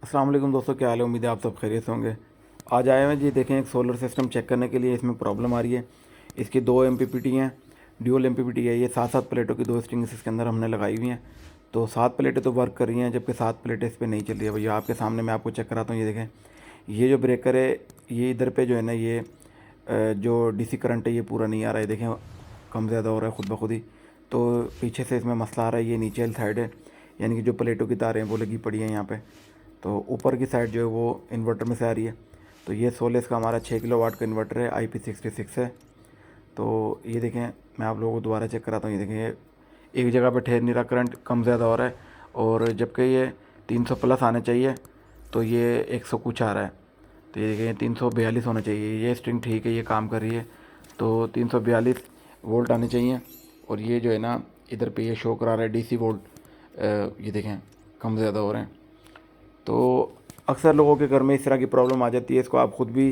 अस्सलाम वालेकुम दोस्तों, क्या हाल है। उम्मीद है आप सब खैरियत से होंगे। आज आए हैं जी, देखें एक सोलर सिस्टम चेक करने के लिए। इसमें प्रॉब्लम आ रही है। इसकी दो MPPT हैं, ड्यूल MPPT है। ये 7-7 प्लेटों की दो स्ट्रिंग्स इसके अंदर हमने लगाई हुई हैं। तो 7 प्लेटें तो वर्क कर रही हैं, जबकि 7 प्लेटें इस पर नहीं चल रही है। भैया आपके सामने मैं आपको चेक कराता हूँ। ये देखें, ये जो ब्रेकर है, ये इधर पे जो है ना, ये जो DC करंट है ये पूरा नहीं आ रहा है। देखें, कम ज़्यादा हो रहा है खुद ब खुद ही। तो पीछे से इसमें मसला आ रहा है। ये नीचे वाली साइड है, यानी कि जो प्लेटों की तारें हैं वो लगी पड़ी हैं यहाँ पे। तो ऊपर की साइड जो है वो इन्वर्टर में से आ रही है। तो ये सोलेस का हमारा 6 किलोवाट का इन्वर्टर है, IP66 है। तो ये देखें, मैं आप लोगों को दोबारा चेक कराता हूँ। ये देखें, ये एक जगह पे ठहर नहीं रहा, करंट कम ज़्यादा हो रहा है। और जबकि ये 300 प्लस आना चाहिए, तो ये 100 कुछ आ रहा है। तो ये देखें, 342 होना चाहिए। ये स्ट्रिंग ठीक है, ये काम कर रही है। तो 342 वोल्ट आने चाहिए। और ये जो है ना, इधर पे ये शो करा रहा है DC वोल्ट। ये देखें, कम ज़्यादा हो रहे हैं। तो अक्सर लोगों के घर में इस तरह की प्रॉब्लम आ जाती है। इसको आप ख़ुद भी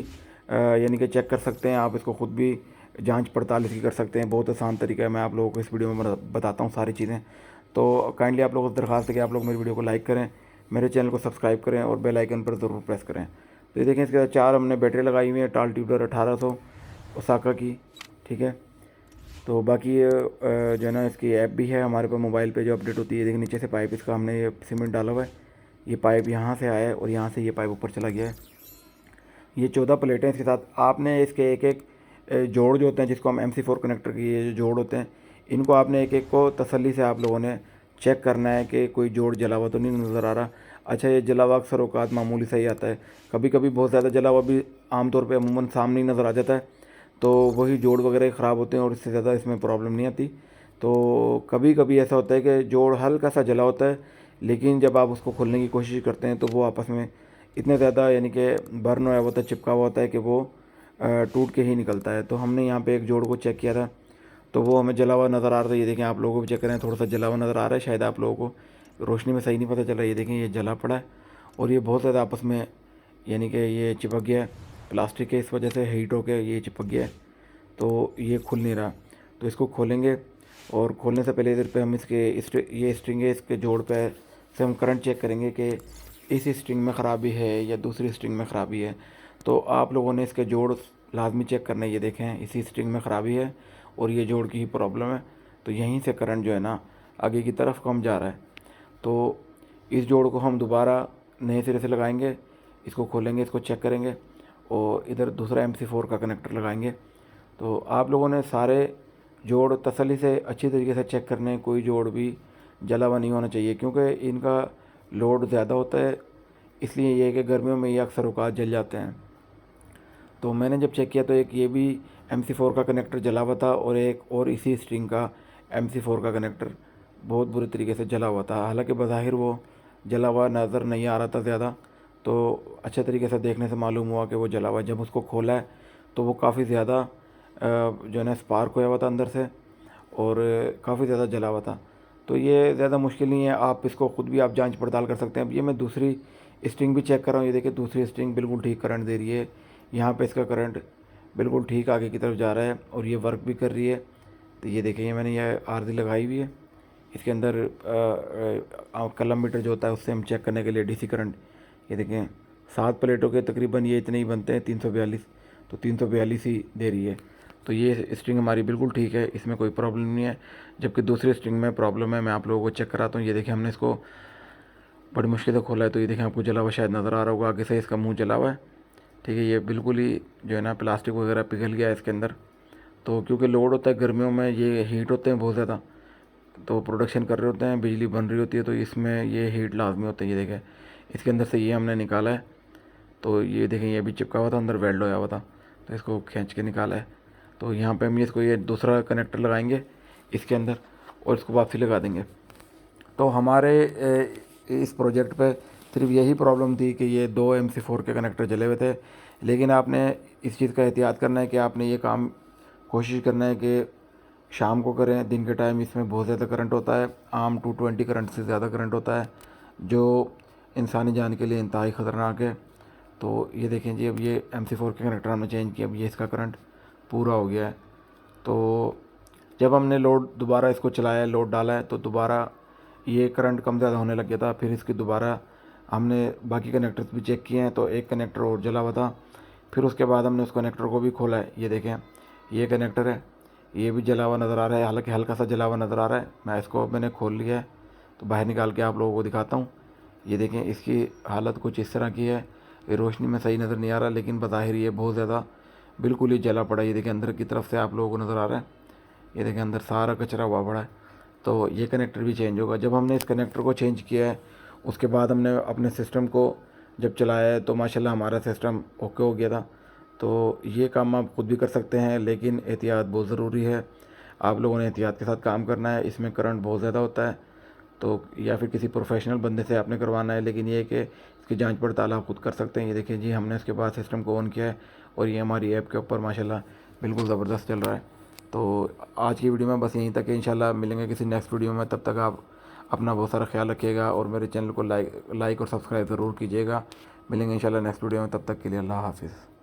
यानी कि चेक कर सकते हैं। आप इसको ख़ुद भी जांच पड़ताल इसकी कर सकते हैं। बहुत आसान तरीका है, मैं आप लोगों को इस वीडियो में बताता हूँ सारी चीज़ें। तो काइंडली आप लोगों से दरख्वास्त है कि आप लोग मेरी वीडियो को लाइक करें, मेरे चैनल को सब्सक्राइब करें और बेल आइकन पर ज़रूर प्रेस करें। तो ये देखें, इसके 4 हमने बैटरी लगाई हुई है, टाल ट्यूबलर 1800 ओसाका की, ठीक है। तो बाकी जो है ना, इसकी ऐप भी है हमारे पास मोबाइल पे जो अपडेट होती है। देखिए, नीचे से पाइप इसका हमने ये सीमेंट डाला हुआ है। ये पाइप यहाँ से आया है और यहाँ से ये पाइप ऊपर चला गया है। ये 14 प्लेटें इसके साथ। आपने इसके एक एक जोड़ जो होते हैं, जिसको हम MC4 कनेक्टर की ये जो जोड़ होते हैं, इनको आपने एक एक को तसल्ली से आप लोगों ने चेक करना है कि कोई जोड़ जला हुआ तो नहीं नज़र आ रहा। अच्छा, ये जला हुआ अक्सर औकात मामूली सही आता है, कभी कभी बहुत ज़्यादा जला हुआ भी आमतौर पर अमूमन सामने ही नज़र आ जाता है। तो वही जोड़ वगैरह ख़राब होते हैं और इससे ज़्यादा इसमें प्रॉब्लम नहीं आती। तो कभी कभी ऐसा होता है कि जोड़ हल्का सा जला होता है, लेकिन जब आप उसको खोलने की कोशिश करते हैं तो वो आपस में इतने ज़्यादा यानी कि बर्न हुआ होता है, चिपका हुआ होता है कि वो टूट के ही निकलता है। तो हमने यहाँ पे एक जोड़ को चेक किया था, तो वो हमें जला हुआ नज़र आ रहा था। ये देखें, आप लोगों को भी चेक करें, थोड़ा सा जला हुआ नज़र आ रहा है। शायद आप लोगों को रोशनी में सही नहीं पता चला। ये देखें, ये जला पड़ा है और ये बहुत ज़्यादा आपस में यानी कि ये चिपक गया है। प्लास्टिक के इस वजह से हीट होकर ये चिपक गया है, तो ये खुल नहीं रहा। तो इसको खोलेंगे और खोलने से पहले इधर पे हम इसके ये स्ट्रिंग है, इसके जोड़ पे से हम करंट चेक करेंगे कि इस स्ट्रिंग में ख़राबी है या दूसरी स्ट्रिंग में ख़राबी है। तो आप लोगों ने इसके जोड़ लाजमी चेक करना है। ये देखें, इसी स्ट्रिंग में ख़राबी है और ये जोड़ की ही प्रॉब्लम है। तो यहीं से करंट जो है ना, आगे की तरफ कम जा रहा है। तो इस जोड़ को हम दोबारा नए सिरे से लगाएंगे, इसको खोलेंगे, इसको चेक करेंगे और इधर दूसरा MC4 का कनेक्टर लगाएंगे। तो आप लोगों ने सारे जोड़ तसल्ली से अच्छी तरीके से चेक करने हैं। कोई जोड़ भी जला हुआ नहीं होना चाहिए, क्योंकि इनका लोड ज़्यादा होता है। इसलिए ये है कि गर्मियों में ये अक्सर औकात जल जाते हैं। तो मैंने जब चेक किया तो एक ये भी MC4 का कनेक्टर जला हुआ था और एक और इसी स्ट्रिंग का MC4 का कनेक्टर बहुत बुरी तरीके से जला हुआ था। हालांकि बज़ाहिर वो जला हुआ नज़र नहीं आ रहा था ज़्यादा, तो अच्छे तरीके से देखने से मालूम हुआ कि वो जला हुआ है। जब उसको खोला है तो वो काफ़ी ज़्यादा जो है ना, स्पार्क होया हुआ था अंदर से और काफ़ी ज़्यादा जला हुआ था। तो ये ज़्यादा मुश्किल नहीं है, आप इसको ख़ुद भी आप जांच पड़ताल कर सकते हैं। अब ये मैं दूसरी स्ट्रिंग भी चेक कर रहा हूँ। ये देखिए, दूसरी स्ट्रिंग बिल्कुल ठीक करंट दे रही है। यहाँ पे इसका करंट बिल्कुल ठीक आगे की तरफ जा रहा है और ये वर्क भी कर रही है। तो ये देखिए, मैंने ये आरज़ी लगाई हुई है। इसके अंदर कलम मीटर जो होता है उससे हम चेक करने के लिए DC करंट। ये देखें, 7 प्लेटों के तकरीबन ये इतने ही बनते हैं, 342। तो 342 ही दे रही है। तो ये स्ट्रिंग हमारी बिल्कुल ठीक है, इसमें कोई प्रॉब्लम नहीं है। जबकि दूसरी स्ट्रिंग में प्रॉब्लम है। मैं आप लोगों को चेक कराता हूँ। ये देखिए, हमने इसको बड़ी मुश्किल से खोला है। तो ये देखें, आपको जला हुआ शायद नज़र आ रहा होगा, आगे से इसका मुंह जला हुआ है, ठीक है। ये बिल्कुल ही जो है ना, प्लास्टिक वगैरह पिघल गया है इसके अंदर। तो क्योंकि लोड होता है गर्मियों में, ये हीट होते हैं बहुत ज़्यादा, तो प्रोडक्शन कर रहे होते हैं, बिजली बन रही होती है, तो इसमें ये हीट लाजमी होता है। ये देखें, इसके अंदर से ये हमने निकाला है। तो ये देखें, ये भी चिपका हुआ था अंदर, वेल्ड होया हुआ था, तो इसको खींच के निकाला है। तो यहाँ पे हम इसको ये दूसरा कनेक्टर लगाएंगे इसके अंदर और इसको वापसी लगा देंगे। तो हमारे इस प्रोजेक्ट पे सिर्फ यही प्रॉब्लम थी कि ये दो MC4 के कनेक्टर जले हुए थे। लेकिन आपने इस चीज़ का एहतियात करना है कि आपने ये काम कोशिश करना है कि शाम को करें। दिन के टाइम इसमें बहुत ज़्यादा करंट होता है, आम 220 करंट से ज़्यादा करंट होता है, जो इंसानी जान के लिए इंतहाई ख़तरनाक है। तो ये देखें जी, अब ये MC4 के कनेक्टर हमने चेंज किया, अब ये इसका करंट पूरा हो गया है। तो जब हमने लोड दोबारा इसको चलाया, लोड डाला है, तो दोबारा ये करंट कम ज़्यादा होने लग गया था। फिर इसकी दोबारा हमने बाकी कनेक्टर्स भी चेक किए हैं तो एक कनेक्टर और जला हुआ था। फिर उसके बाद हमने उस कनेक्टर को भी खोला है। ये देखें, ये कनेक्टर है, ये भी जला हुआ नज़र आ रहा है, हालांकि हल्का सा जला हुआ नज़र आ रहा है। मैं इसको मैंने खोल लिया है तो बाहर निकाल के आप लोगों को दिखाता हूँ। ये देखें, इसकी हालत कुछ इस तरह की है। ये रोशनी में सही नज़र नहीं आ रहा, लेकिन बज़ाहिर ये बहुत ज़्यादा बिल्कुल ही जला पड़ा है। ये देखें, अंदर की तरफ से आप लोगों को नज़र आ रहा है। ये देखें, अंदर सारा कचरा हुआ पड़ा है। तो ये कनेक्टर भी चेंज होगा। जब हमने इस कनेक्टर को चेंज किया है उसके बाद हमने अपने सिस्टम को जब चलाया है तो माशाल्लाह हमारा सिस्टम ओके हो गया था। तो ये काम आप खुद भी कर सकते हैं, लेकिन एहतियात बहुत ज़रूरी है। आप लोगों ने एहतियात के साथ काम करना है। इसमें करंट बहुत ज़्यादा होता है, तो या फिर किसी प्रोफेशनल बंदे से आपने करवाना है, लेकिन ये है कि इसकी जांच पड़ताल आप खुद कर सकते हैं। ये देखिए जी, हमने इसके बाद सिस्टम को ऑन किया है और ये हमारी ऐप के ऊपर माशाल्लाह बिल्कुल ज़बरदस्त चल रहा है। तो आज की वीडियो में बस यहीं तक है। इंशाल्लाह मिलेंगे किसी नेक्स्ट वीडियो में। तब तक आप अपना बहुत सारा ख्याल रखिएगा और मेरे चैनल को लाइक और सब्सक्राइब ज़रूर कीजिएगा। मिलेंगे इंशाल्लाह नेक्स्ट वीडियो में, तब तक के लिए अल्लाह हाफिज़।